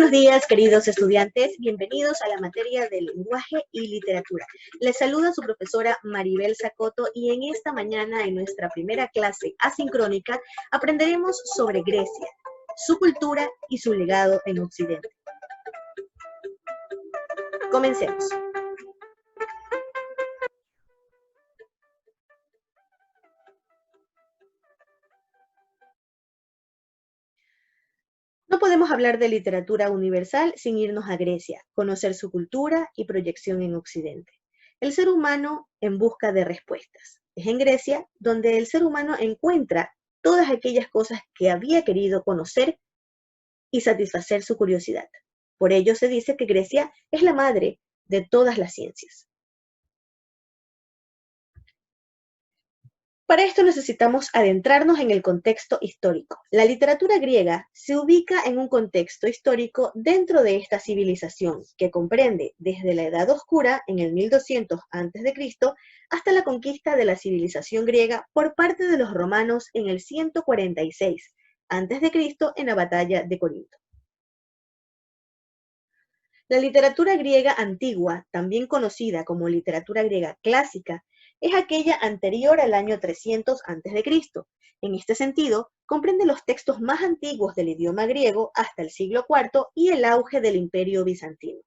Buenos días, queridos estudiantes. Bienvenidos a la materia de lenguaje y literatura. Les saluda su profesora Maribel Zacoto y en esta mañana, en nuestra primera clase asincrónica, aprenderemos sobre Grecia, su cultura y su legado en Occidente. Comencemos. No podemos hablar de literatura universal sin irnos a Grecia, conocer su cultura y proyección en Occidente. El ser humano en busca de respuestas. Es en Grecia donde el ser humano encuentra todas aquellas cosas que había querido conocer y satisfacer su curiosidad. Por ello se dice que Grecia es la madre de todas las ciencias. Para esto necesitamos adentrarnos en el contexto histórico. La literatura griega se ubica en un contexto histórico dentro de esta civilización, que comprende desde la Edad Oscura, en el 1200 a.C., hasta la conquista de la civilización griega por parte de los romanos en el 146 a.C. en la batalla de Corinto. La literatura griega antigua, también conocida como literatura griega clásica, es aquella anterior al año 300 a.C. En este sentido, comprende los textos más antiguos del idioma griego hasta el siglo IV y el auge del Imperio Bizantino.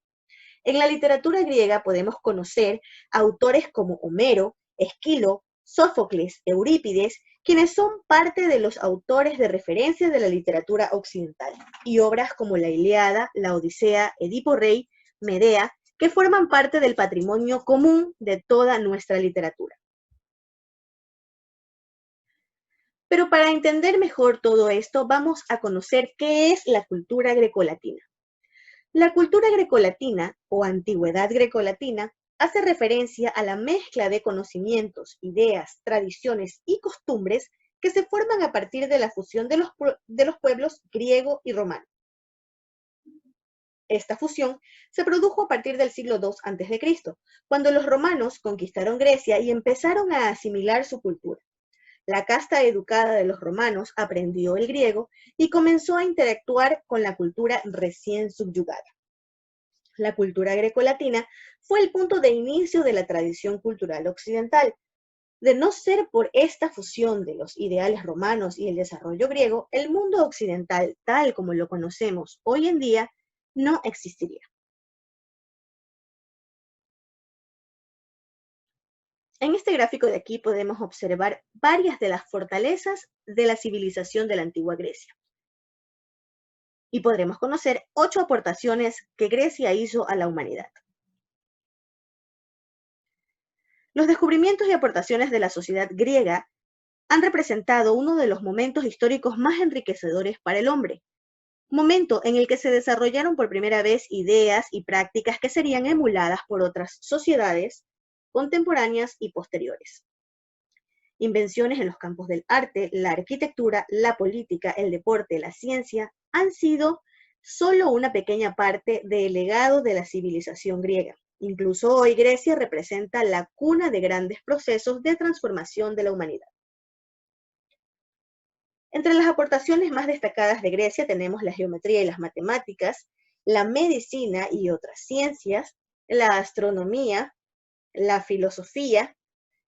En la literatura griega podemos conocer autores como Homero, Esquilo, Sófocles, Eurípides, quienes son parte de los autores de referencia de la literatura occidental, y obras como la Ilíada, la Odisea, Edipo Rey, Medea, que forman parte del patrimonio común de toda nuestra literatura. Pero para entender mejor todo esto, vamos a conocer qué es la cultura grecolatina. La cultura grecolatina o antigüedad grecolatina hace referencia a la mezcla de conocimientos, ideas, tradiciones y costumbres que se forman a partir de la fusión de los pueblos griego y romano. Esta fusión se produjo a partir del siglo II a.C., cuando los romanos conquistaron Grecia y empezaron a asimilar su cultura. La casta educada de los romanos aprendió el griego y comenzó a interactuar con la cultura recién subyugada. La cultura grecolatina fue el punto de inicio de la tradición cultural occidental. De no ser por esta fusión de los ideales romanos y el desarrollo griego, el mundo occidental, tal como lo conocemos hoy en día, no existiría. En este gráfico de aquí podemos observar varias de las fortalezas de la civilización de la antigua Grecia. Y podremos conocer 8 aportaciones que Grecia hizo a la humanidad. Los descubrimientos y aportaciones de la sociedad griega han representado uno de los momentos históricos más enriquecedores para el hombre, momento en el que se desarrollaron por primera vez ideas y prácticas que serían emuladas por otras sociedades contemporáneas y posteriores. Invenciones en los campos del arte, la arquitectura, la política, el deporte, la ciencia, han sido solo una pequeña parte del legado de la civilización griega. Incluso hoy Grecia representa la cuna de grandes procesos de transformación de la humanidad. Entre las aportaciones más destacadas de Grecia tenemos la geometría y las matemáticas, la medicina y otras ciencias, la astronomía, la filosofía,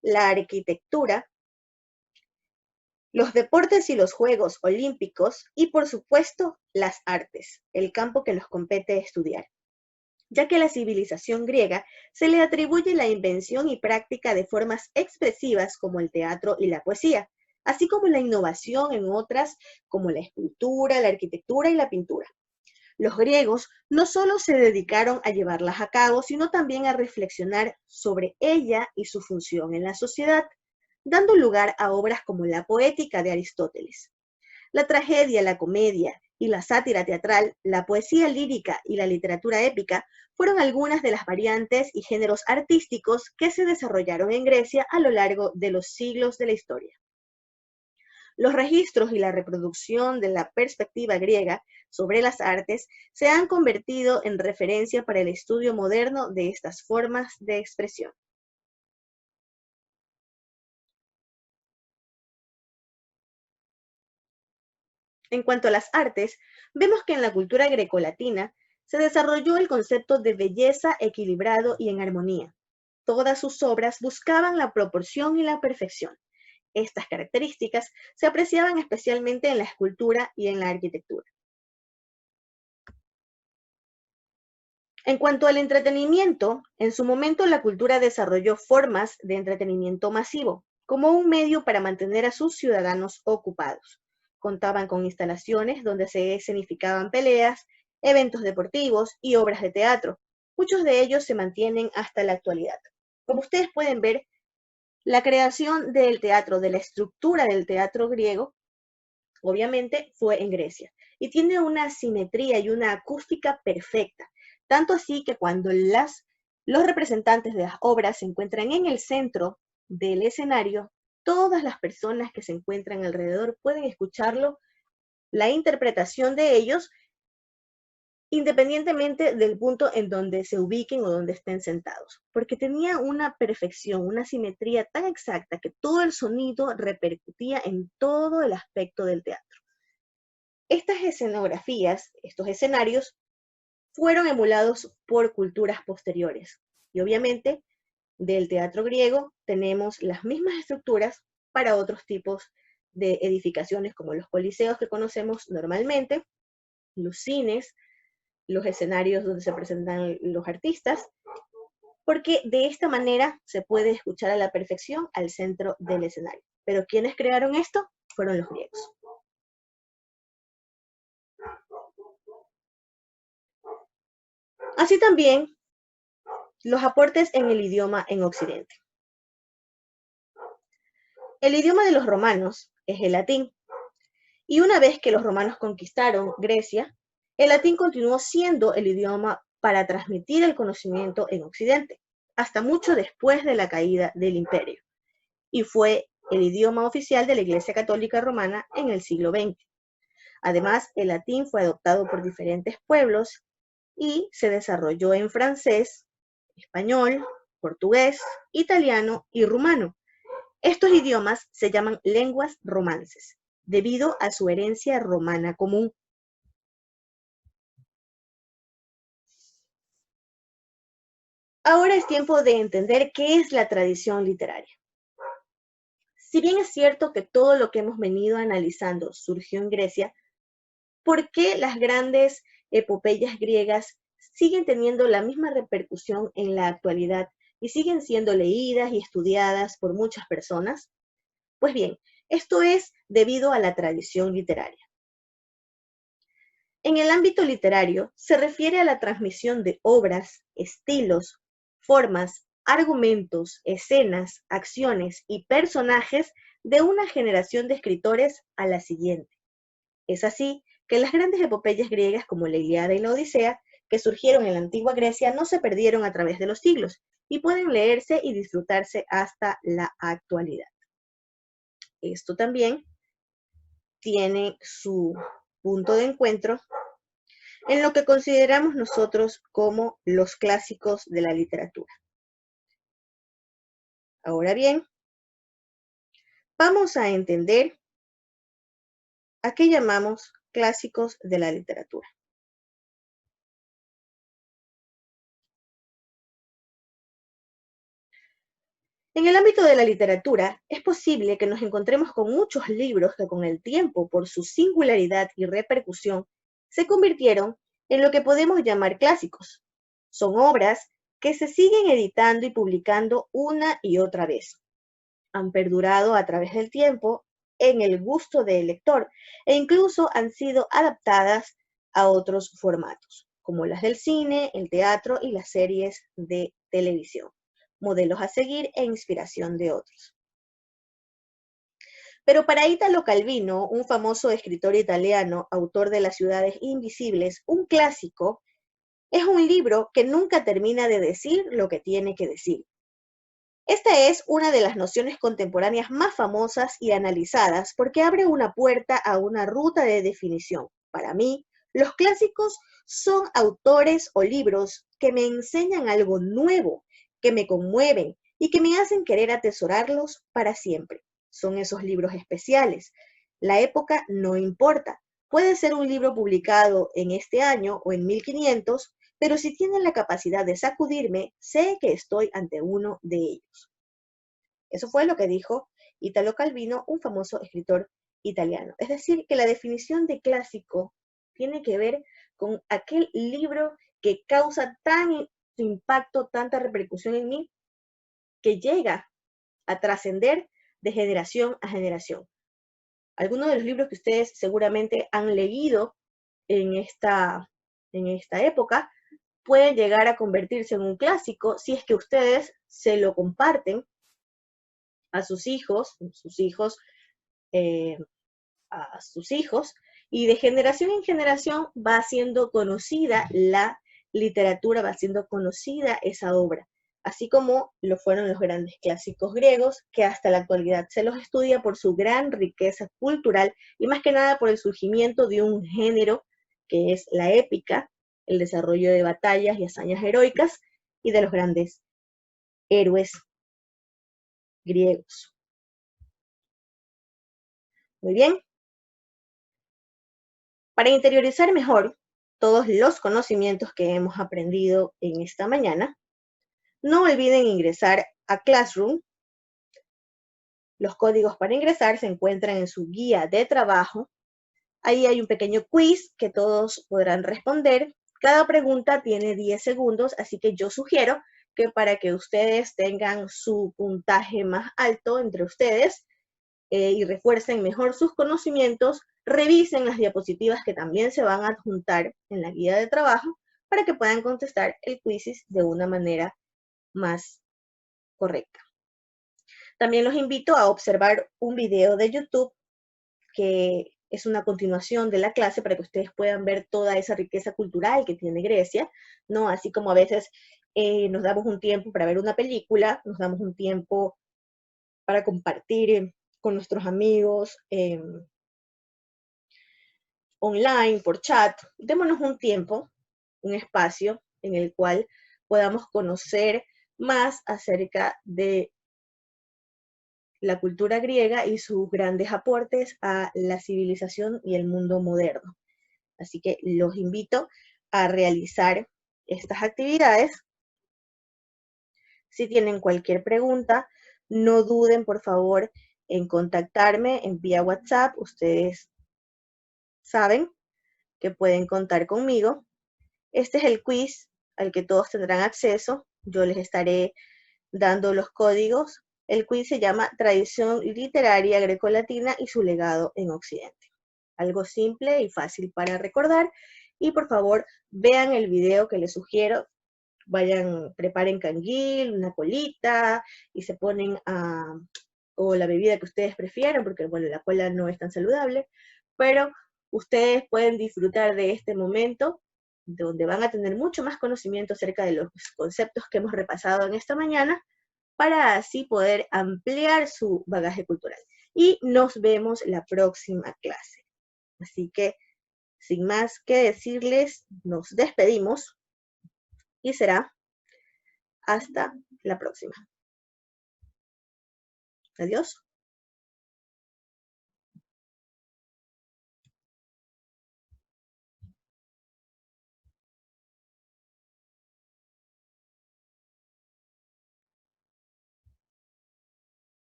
la arquitectura, los deportes y los Juegos Olímpicos y, por supuesto, las artes, el campo que nos compete estudiar, ya que a la civilización griega se le atribuye la invención y práctica de formas expresivas como el teatro y la poesía, así como la innovación en otras como la escultura, la arquitectura y la pintura. Los griegos no solo se dedicaron a llevarlas a cabo, sino también a reflexionar sobre ella y su función en la sociedad, dando lugar a obras como la poética de Aristóteles. La tragedia, la comedia y la sátira teatral, la poesía lírica y la literatura épica fueron algunas de las variantes y géneros artísticos que se desarrollaron en Grecia a lo largo de los siglos de la historia. Los registros y la reproducción de la perspectiva griega sobre las artes se han convertido en referencia para el estudio moderno de estas formas de expresión. En cuanto a las artes, vemos que en la cultura grecolatina se desarrolló el concepto de belleza equilibrado y en armonía. Todas sus obras buscaban la proporción y la perfección. Estas características se apreciaban especialmente en la escultura y en la arquitectura. En cuanto al entretenimiento, en su momento la cultura desarrolló formas de entretenimiento masivo, como un medio para mantener a sus ciudadanos ocupados. Contaban con instalaciones donde se escenificaban peleas, eventos deportivos y obras de teatro. Muchos de ellos se mantienen hasta la actualidad. Como ustedes pueden ver, la creación del teatro, de la estructura del teatro griego, obviamente fue en Grecia y tiene una simetría y una acústica perfecta. Tanto así que cuando los representantes de las obras se encuentran en el centro del escenario, todas las personas que se encuentran alrededor pueden escucharlo, la interpretación de ellos, independientemente del punto en donde se ubiquen o donde estén sentados, porque tenía una perfección, una simetría tan exacta que todo el sonido repercutía en todo el aspecto del teatro. Estas escenografías, estos escenarios, fueron emulados por culturas posteriores. Y obviamente, del teatro griego tenemos las mismas estructuras para otros tipos de edificaciones, como los coliseos que conocemos normalmente, los cines, los escenarios donde se presentan los artistas, porque de esta manera se puede escuchar a la perfección al centro del escenario. Pero ¿quiénes crearon esto? Fueron los griegos. Así también los aportes en el idioma en Occidente. El idioma de los romanos es el latín, y una vez que los romanos conquistaron Grecia, el latín continuó siendo el idioma para transmitir el conocimiento en Occidente, hasta mucho después de la caída del imperio, y fue el idioma oficial de la Iglesia Católica Romana en el siglo XX. Además, el latín fue adoptado por diferentes pueblos y se desarrolló en francés, español, portugués, italiano y rumano. Estos idiomas se llaman lenguas romances, debido a su herencia romana común. Ahora es tiempo de entender qué es la tradición literaria. Si bien es cierto que todo lo que hemos venido analizando surgió en Grecia, ¿por qué las grandes epopeyas griegas siguen teniendo la misma repercusión en la actualidad y siguen siendo leídas y estudiadas por muchas personas? Pues bien, esto es debido a la tradición literaria. En el ámbito literario se refiere a la transmisión de obras, estilos, formas, argumentos, escenas, acciones y personajes de una generación de escritores a la siguiente. Es así que las grandes epopeyas griegas como la Ilíada y la Odisea, que surgieron en la antigua Grecia, no se perdieron a través de los siglos y pueden leerse y disfrutarse hasta la actualidad. Esto también tiene su punto de encuentro en lo que consideramos nosotros como los clásicos de la literatura. Ahora bien, vamos a entender a qué llamamos clásicos de la literatura. En el ámbito de la literatura, es posible que nos encontremos con muchos libros que con el tiempo, por su singularidad y repercusión, se convirtieron en lo que podemos llamar clásicos. Son obras que se siguen editando y publicando una y otra vez. Han perdurado a través del tiempo en el gusto del lector e incluso han sido adaptadas a otros formatos, como las del cine, el teatro y las series de televisión, modelos a seguir e inspiración de otros. Pero para Italo Calvino, un famoso escritor italiano, autor de Las ciudades invisibles, un clásico es un libro que nunca termina de decir lo que tiene que decir. Esta es una de las nociones contemporáneas más famosas y analizadas porque abre una puerta a una ruta de definición. Para mí, los clásicos son autores o libros que me enseñan algo nuevo, que me conmueven y que me hacen querer atesorarlos para siempre. Son esos libros especiales. La época no importa, Puede ser un libro publicado en este año o en 1500, pero si tienen la capacidad de sacudirme, sé que estoy ante uno de ellos. Eso fue lo que dijo Italo Calvino, un famoso escritor italiano. Es decir, que la definición de clásico tiene que ver con aquel libro que causa tan impacto, tanta repercusión en mí, que llega a trascender de generación a generación. Algunos de los libros que ustedes seguramente han leído en esta época pueden llegar a convertirse en un clásico si es que ustedes se lo comparten a sus hijos, a sus hijos, y de generación en generación va siendo conocida la literatura, va siendo conocida esa obra, así como lo fueron los grandes clásicos griegos, que hasta la actualidad se los estudia por su gran riqueza cultural y más que nada por el surgimiento de un género que es la épica, el desarrollo de batallas y hazañas heroicas y de los grandes héroes griegos. Muy bien. Para interiorizar mejor todos los conocimientos que hemos aprendido en esta mañana, no olviden ingresar a Classroom. Los códigos para ingresar se encuentran en su guía de trabajo. Ahí hay un pequeño quiz que todos podrán responder. Cada pregunta tiene 10 segundos, así que yo sugiero que para que ustedes tengan su puntaje más alto entre ustedes, y refuercen mejor sus conocimientos, revisen las diapositivas que también se van a adjuntar en la guía de trabajo para que puedan contestar el quiz de una manera más correcta. También los invito a observar un video de YouTube que es una continuación de la clase para que ustedes puedan ver toda esa riqueza cultural que tiene Grecia, ¿no? Así como a veces nos damos un tiempo para ver una película, nos damos un tiempo para compartir con nuestros amigos online, por chat. Démonos un tiempo, un espacio en el cual podamos conocer más acerca de la cultura griega y sus grandes aportes a la civilización y el mundo moderno. Así que los invito a realizar estas actividades. Si tienen cualquier pregunta, no duden, por favor, en contactarme en vía WhatsApp. Ustedes saben que pueden contar conmigo. Este es el quiz al que todos tendrán acceso. Yo les estaré dando los códigos. El quiz se llama Tradición literaria grecolatina y su legado en Occidente. Algo simple y fácil para recordar. Y por favor, vean el video que les sugiero. Vayan, preparen canguil, una colita y se ponen o la bebida que ustedes prefieran, porque bueno, la cola no es tan saludable, pero ustedes pueden disfrutar de este momento donde van a tener mucho más conocimiento acerca de los conceptos que hemos repasado en esta mañana, para así poder ampliar su bagaje cultural. Y nos vemos la próxima clase. Así que, sin más que decirles, nos despedimos y será hasta la próxima. Adiós.